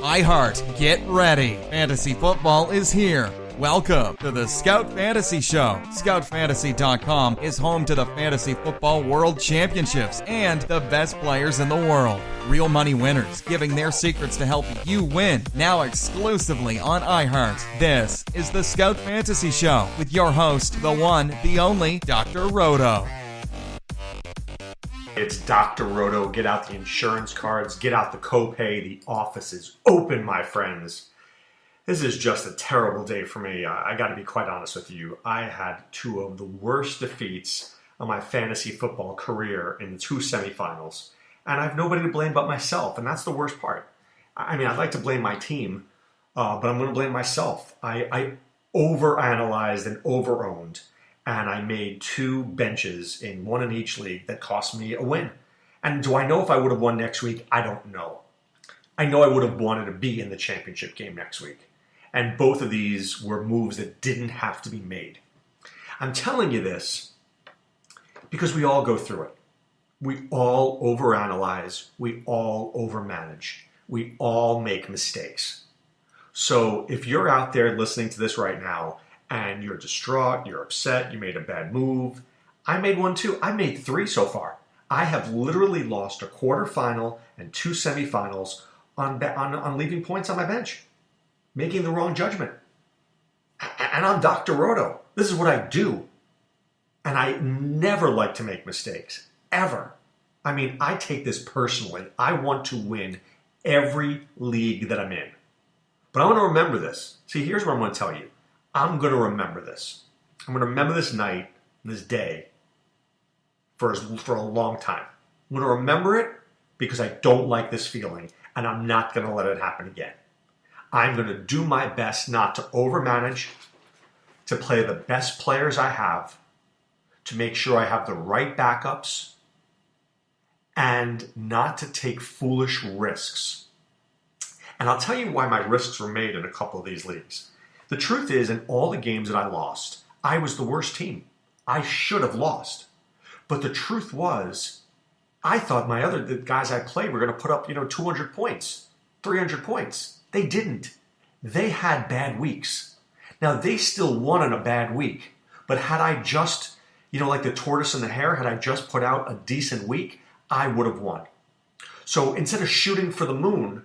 iHeart, get ready. Fantasy football is here. Welcome to the Scout Fantasy Show. ScoutFantasy.com is home to the Fantasy Football World Championships and the best players in the world. Real money winners giving their secrets to help you win. Now exclusively on iHeart. This is the Scout Fantasy Show with your host, the one, the only, Dr. Roto. It's Dr. Roto. Get out the insurance cards. Get out the copay. The office is open, my friends. This is just a terrible day for me. I got to be quite honest with you. I had two of the worst defeats of my fantasy football career in the two semifinals. And I have nobody to blame but myself. And that's the worst part. I mean, I'd like to blame my team, but I'm going to blame myself. I overanalyzed and overowned. And I made two benches in one in each league that cost me a win. And do I know if I would have won next week? I don't know. I know I would have wanted to be in the championship game next week. And both of these were moves that didn't have to be made. I'm telling you this because we all go through it. We all overanalyze. We all overmanage. We all make mistakes. So if you're out there listening to this right now and you're distraught, you're upset, you made a bad move, I made one too. I made three so far. I have literally lost a quarterfinal and two semifinals on leaving points on my bench, making the wrong judgment. And I'm Dr. Roto. This is what I do. And I never like to make mistakes, ever. I mean, I take this personally. I want to win every league that I'm in. But I want to remember this. See, here's what I'm going to tell you. I'm going to remember this. I'm going to remember this night, this day, for a long time. I'm going to remember it because I don't like this feeling, and I'm not going to let it happen again. I'm going to do my best not to overmanage, to play the best players I have, to make sure I have the right backups, and not to take foolish risks. And I'll tell you why my risks were made in a couple of these leagues. The truth is, in all the games that I lost, I was the worst team. I should have lost. But the truth was, I thought the guys I played were going to put up, 200 points, 300 points. They didn't. They had bad weeks. Now, they still won in a bad week. But had I just, like the tortoise and the hare, had I just put out a decent week, I would have won. So instead of shooting for the moon,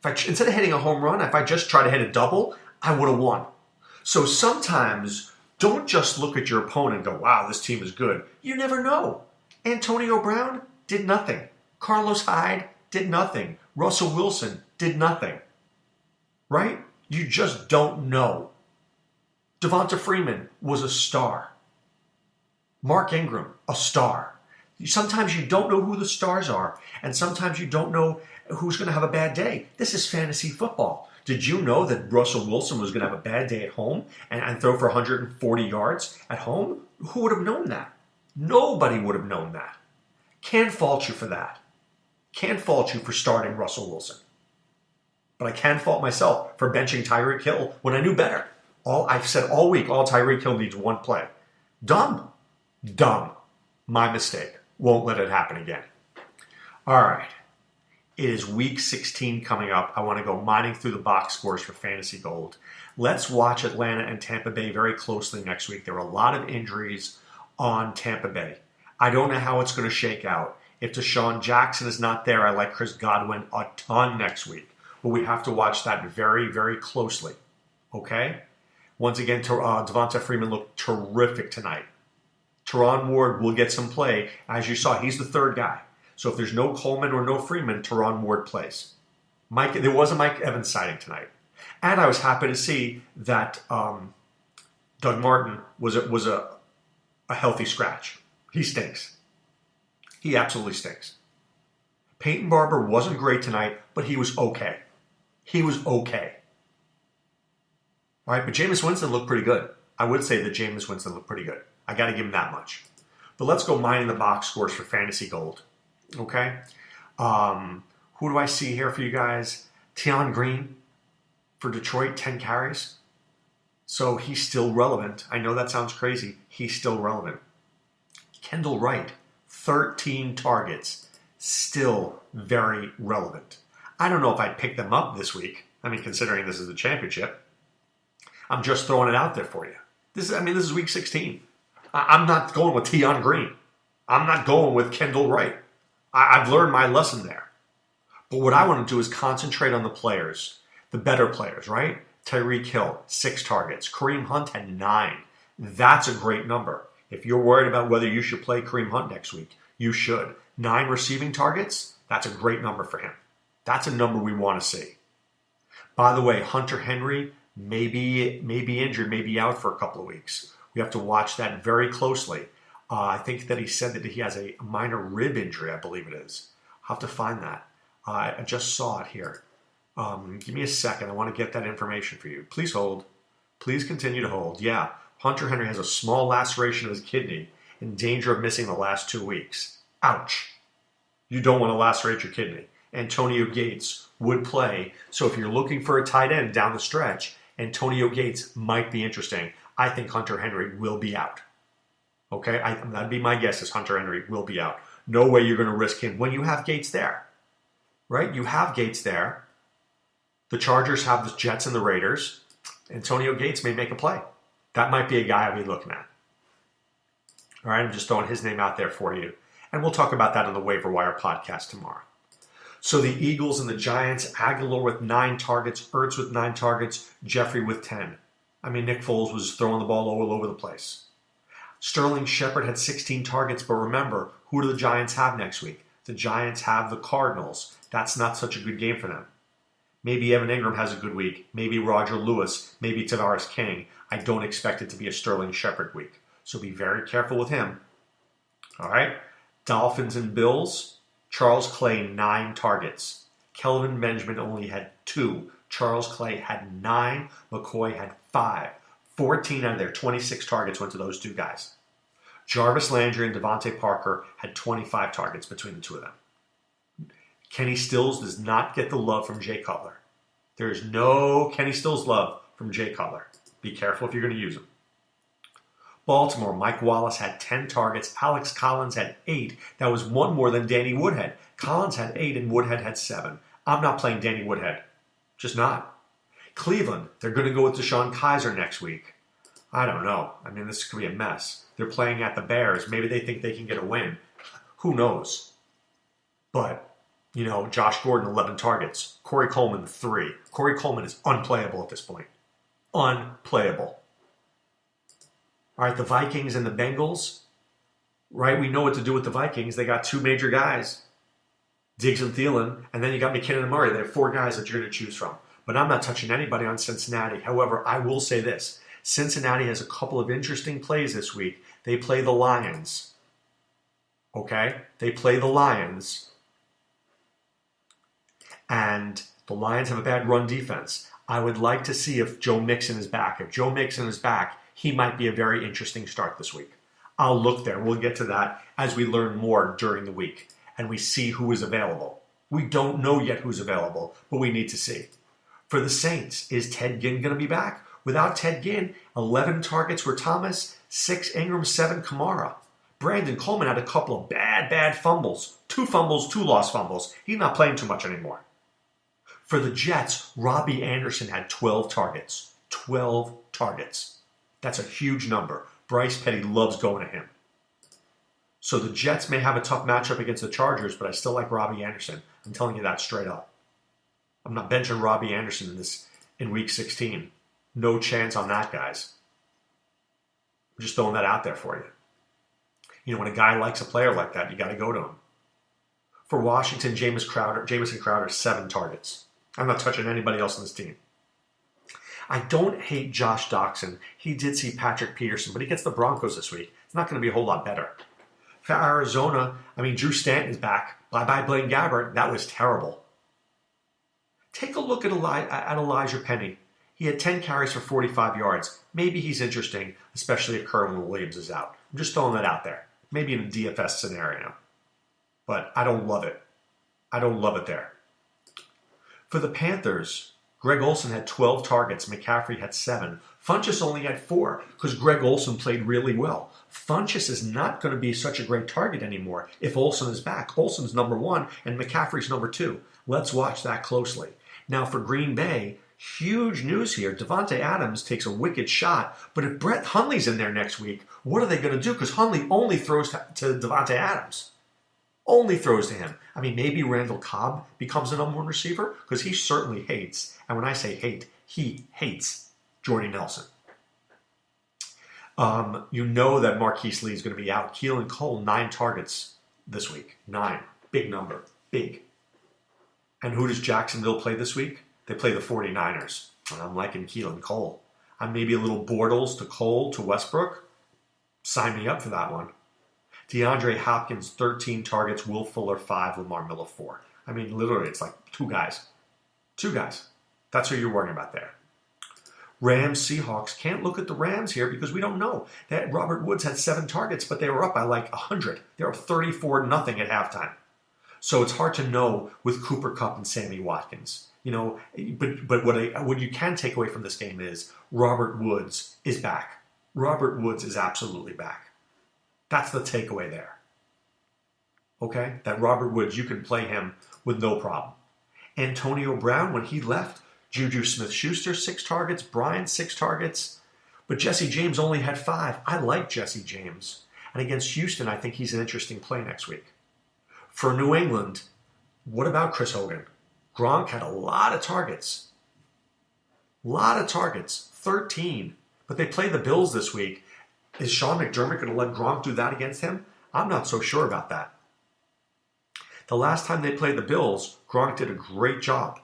instead of hitting a home run, if I just try to hit a double, I would have won. So sometimes, don't just look at your opponent and go, wow, this team is good. You never know. Antonio Brown did nothing. Carlos Hyde did nothing. Russell Wilson did nothing. Right? You just don't know. Devonta Freeman was a star. Mark Ingram, a star. Sometimes you don't know who the stars are, and sometimes you don't know who's going to have a bad day. This is fantasy football. Did you know that Russell Wilson was going to have a bad day at home and throw for 140 yards at home? Who would have known that? Nobody would have known that. Can't fault you for that. Can't fault you for starting Russell Wilson. But I can fault myself for benching Tyreek Hill when I knew better. I've said all week, all Tyreek Hill needs one play. Dumb. My mistake. Won't let it happen again. All right. It is week 16 coming up. I want to go mining through the box scores for Fantasy Gold. Let's watch Atlanta and Tampa Bay very closely next week. There are a lot of injuries on Tampa Bay. I don't know how it's going to shake out. If Deshaun Jackson is not there, I like Chris Godwin a ton next week. But we have to watch that very, very closely. Okay? Once again, Devonta Freeman looked terrific tonight. Teron Ward will get some play. As you saw, he's the third guy. So if there's no Coleman or no Freeman, Teron Ward plays. There was a Mike Evans sighting tonight. And I was happy to see that Doug Martin was a healthy scratch. He stinks. He absolutely stinks. Peyton Barber wasn't great tonight, but he was okay. He was okay. All right, but Jameis Winston looked pretty good. I would say that Jameis Winston looked pretty good. I got to give him that much. But let's go mining the box scores for Fantasy Gold. Okay? Who do I see here for you guys? Tion Green for Detroit, 10 carries. So he's still relevant. I know that sounds crazy. He's still relevant. Kendall Wright, 13 targets. Still very relevant. I don't know if I'd pick them up this week. I mean, considering this is the championship. I'm just throwing it out there for you. This is week 16. I'm not going with Tion Green. I'm not going with Kendall Wright. I've learned my lesson there. But what I want to do is concentrate on the players, the better players, right? Tyreek Hill, 6 targets. Kareem Hunt had 9. That's a great number. If you're worried about whether you should play Kareem Hunt next week, you should. 9 receiving targets, that's a great number for him. That's a number we want to see. By the way, Hunter Henry may be injured, may be out for a couple of weeks. We have to watch that very closely. I think that he said that he has a minor rib injury, I believe it is. I'll have to find that. I just saw it here. Give me a second. I want to get that information for you. Please hold. Please continue to hold. Yeah, Hunter Henry has a small laceration of his kidney in danger of missing the last 2 weeks. Ouch. You don't want to lacerate your kidney. Antonio Gates would play. So if you're looking for a tight end down the stretch, Antonio Gates might be interesting. I think Hunter Henry will be out. Okay? That'd be my guess is Hunter Henry will be out. No way you're going to risk him when you have Gates there. Right? You have Gates there. The Chargers have the Jets and the Raiders. Antonio Gates may make a play. That might be a guy I'll be looking at. All right? I'm just throwing his name out there for you. And we'll talk about that on the Waiver Wire podcast tomorrow. So the Eagles and the Giants, Aguilar with 9 targets, Ertz with 9 targets, Jeffrey with 10. I mean, Nick Foles was throwing the ball all over the place. Sterling Shepard had 16 targets, but remember, who do the Giants have next week? The Giants have the Cardinals. That's not such a good game for them. Maybe Evan Ingram has a good week. Maybe Roger Lewis. Maybe Tavares King. I don't expect it to be a Sterling Shepard week. So be very careful with him. All right? Dolphins and Bills. Charles Clay, 9 targets. Kelvin Benjamin only had 2. Charles Clay had 9. McCoy had 5. 14 out of their 26 targets went to those 2 guys. Jarvis Landry and Devontae Parker had 25 targets between the 2 of them. Kenny Stills does not get the love from Jay Cutler. There is no Kenny Stills love from Jay Cutler. Be careful if you're going to use him. Baltimore, Mike Wallace had 10 targets. Alex Collins had 8. That was 1 more than Danny Woodhead. Collins had 8 and Woodhead had 7. I'm not playing Danny Woodhead. Just not. Cleveland, they're going to go with DeShone Kizer next week. I don't know. I mean, this could be a mess. They're playing at the Bears. Maybe they think they can get a win. Who knows? But, Josh Gordon, 11 targets. Corey Coleman, 3. Corey Coleman is unplayable at this point. Unplayable. All right, the Vikings and the Bengals, right? We know what to do with the Vikings. They got 2 major guys, Diggs and Thielen, and then you got McKinnon and Murray. They have 4 guys that you're going to choose from. But I'm not touching anybody on Cincinnati. However, I will say this. Cincinnati has a couple of interesting plays this week. They play the Lions. Okay? They play the Lions. And the Lions have a bad run defense. I would like to see if Joe Mixon is back. If Joe Mixon is back, he might be a very interesting start this week. I'll look there. We'll get to that as we learn more during the week and we see who is available. We don't know yet who's available, but we need to see. For the Saints, is Ted Ginn going to be back? Without Ted Ginn, 11 targets were Thomas, 6 Ingram, 7 Kamara. Brandon Coleman had a couple of bad fumbles. 2 fumbles, 2 lost fumbles. He's not playing too much anymore. For the Jets, Robbie Anderson had 12 targets. 12 targets. That's a huge number. Bryce Petty loves going to him. So the Jets may have a tough matchup against the Chargers, but I still like Robbie Anderson. I'm telling you that straight up. I'm not benching Robbie Anderson in Week 16. No chance on that, guys. I'm just throwing that out there for you. When a guy likes a player like that, you got to go to him. For Washington, Jamison Crowder, 7 targets. I'm not touching anybody else on this team. I don't hate Josh Doxson. He did see Patrick Peterson, but he gets the Broncos this week. It's not going to be a whole lot better. For Arizona, Drew Stanton is back. Bye-bye Blaine Gabbert. That was terrible. Take a look at Elijah Penny. He had 10 carries for 45 yards. Maybe he's interesting, especially if Kerwin Williams is out. I'm just throwing that out there. Maybe in a DFS scenario. But I don't love it. I don't love it there. For the Panthers, Greg Olsen had 12 targets. McCaffrey had 7. Funchess only had 4 because Greg Olsen played really well. Funchess is not going to be such a great target anymore if Olsen is back. Olsen's number 1 and McCaffrey's number 2. Let's watch that closely. Now for Green Bay, huge news here. Devontae Adams takes a wicked shot, but if Brett Hundley's in there next week, what are they going to do? Because Hundley only throws to Devontae Adams. Only throws to him. I mean, maybe Randall Cobb becomes the number 1 receiver because he certainly hates, and when I say hate, he hates Jordy Nelson. You know that Marquise Lee is going to be out. Keelan Cole, 9 targets this week. 9. Big number. Big. And who does Jacksonville play this week? They play the 49ers. And I'm liking Keelan Cole. I'm maybe a little Bortles to Cole to Westbrook. Sign me up for that one. DeAndre Hopkins, 13 targets. Will Fuller, 5. Lamar Miller, 4. I mean, literally, it's like 2 guys. 2 guys. That's who you're worrying about there. Rams, Seahawks. Can't look at the Rams here because we don't know. That Robert Woods had 7 targets, but they were up by like 100. They were up 34-0 at halftime. So it's hard to know with Cooper Kupp and Sammy Watkins. You know, but what you can take away from this game is Robert Woods is back. Robert Woods is absolutely back. That's the takeaway there. Okay? That Robert Woods, you can play him with no problem. Antonio Brown, when he left, Juju Smith-Schuster, 6 targets. Bryant, 6 targets. But Jesse James only had 5. I like Jesse James. And against Houston, I think he's an interesting play next week. For New England, what about Chris Hogan? Gronk had a lot of targets. 13. But they play the Bills this week. Is Sean McDermott going to let Gronk do that against him? I'm not so sure about that. The last time they played the Bills, Gronk did a great job.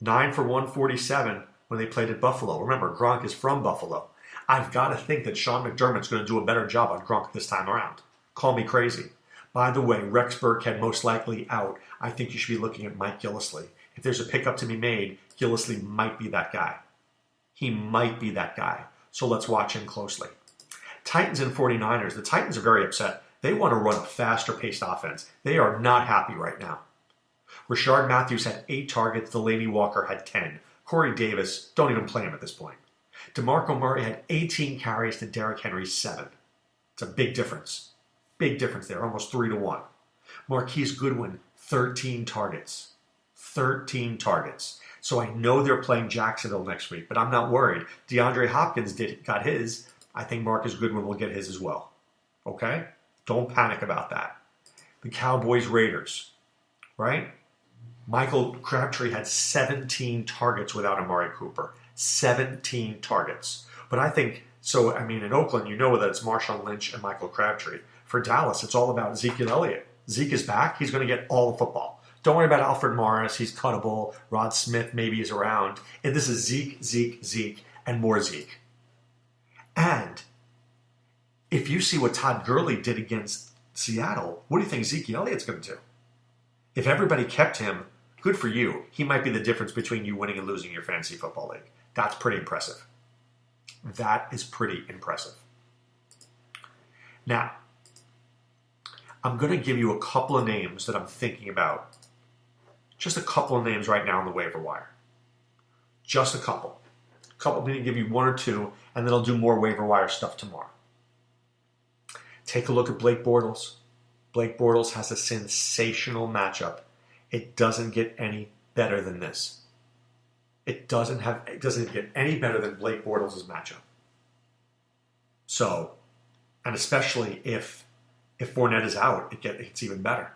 9 for 147 when they played at Buffalo. Remember, Gronk is from Buffalo. I've got to think that Sean McDermott's going to do a better job on Gronk this time around. Call me crazy. By the way, Rex Burkhead most likely out. I think you should be looking at Mike Gillislee. If there's a pickup to be made, Gillislee might be that guy. He might be that guy. So let's watch him closely. Titans and 49ers. The Titans are very upset. They want to run a faster-paced offense. They are not happy right now. Rashard Matthews had 8 targets. Delaney Walker had 10. Corey Davis, don't even play him at this point. DeMarco Murray had 18 carries to Derrick Henry's 7. It's a big difference. Big difference there, almost 3-1. Marquise Goodwin, 13 targets. 13 targets. So I know they're playing Jacksonville next week, but I'm not worried. DeAndre Hopkins got his. I think Marcus Goodwin will get his as well. Okay? Don't panic about that. The Cowboys-Raiders, right? Michael Crabtree had 17 targets without Amari Cooper. 17 targets. But I think, in Oakland, you know that it's Marshawn Lynch and Michael Crabtree. For Dallas, it's all about Ezekiel Elliott. Zeke is back. He's going to get all the football. Don't worry about Alfred Morris. He's cuttable. Rod Smith maybe is around. And this is Zeke, and more Zeke. And if you see what Todd Gurley did against Seattle, what do you think Ezekiel Elliott's going to do? If everybody kept him, good for you. He might be the difference between you winning and losing your fantasy football league. That's pretty impressive. That is pretty impressive. Now, I'm going to give you a couple of names that I'm thinking about. Just a couple of names right now on the waiver wire. Just a couple. I'm going to give you 1 or 2, and then I'll do more waiver wire stuff tomorrow. Take a look at Blake Bortles. Blake Bortles has a sensational matchup. It doesn't get any better than this. It doesn't get any better than Blake Bortles' matchup. So, and especially if Fournette is out, it's even better.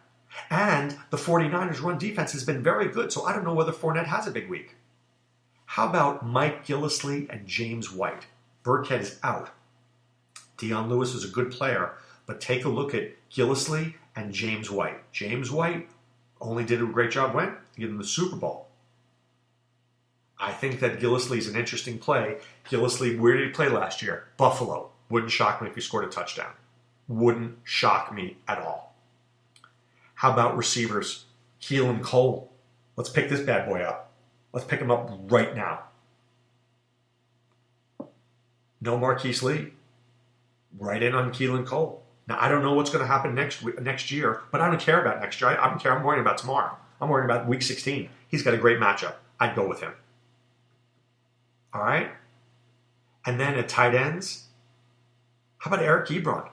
And the 49ers run defense has been very good, so I don't know whether Fournette has a big week. How about Mike Gillislee and James White? Burkhead is out. Deion Lewis is a good player, but take a look at Gillislee and James White. James White only did a great job when? He gave them the Super Bowl. I think that Gillislee is an interesting play. Gillislee, where did he play last year? Buffalo. Wouldn't shock me if he scored a touchdown. Wouldn't shock me at all. How about receivers? Keelan Cole. Let's pick this bad boy up. Let's pick him up right now. No Marquise Lee. Right in on Keelan Cole. Now, I don't know what's going to happen next year, but I don't care about next year. I don't care. I'm worrying about tomorrow. I'm worrying about week 16. He's got a great matchup. I'd go with him. All right? And then at tight ends, how about Eric Ebron?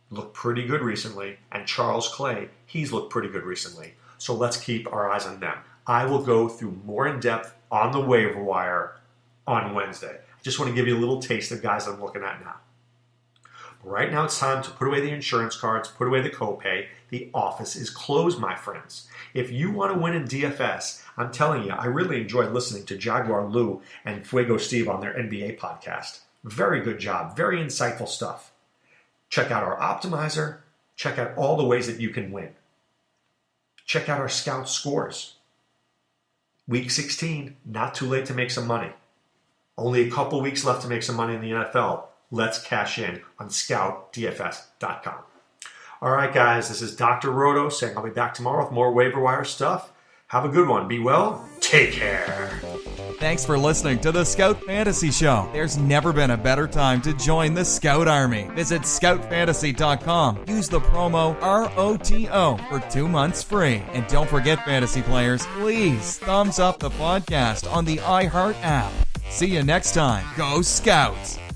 Looked pretty good recently. And Charles Clay, he's looked pretty good recently. So let's keep our eyes on them. I will go through more in depth on the waiver wire on Wednesday. I just want to give you a little taste of guys I'm looking at now. Right now it's time to put away the insurance cards, put away the copay. The office is closed, my friends. If you want to win in DFS, I'm telling you, I really enjoy listening to Jaguar Lou and Fuego Steve on their NBA podcast. Very good job, very insightful stuff. Check out our optimizer. Check out all the ways that you can win. Check out our scout scores. Week 16, not too late to make some money. Only a couple weeks left to make some money in the NFL. Let's cash in on scoutdfs.com. All right, guys, this is Dr. Roto saying I'll be back tomorrow with more waiver wire stuff. Have a good one. Be well. Take care. Thanks for listening to the Scout Fantasy Show. There's never been a better time to join the Scout Army. Visit scoutfantasy.com. Use the promo ROTO for 2 months free. And don't forget, fantasy players, please thumbs up the podcast on the iHeart app. See you next time. Go Scouts!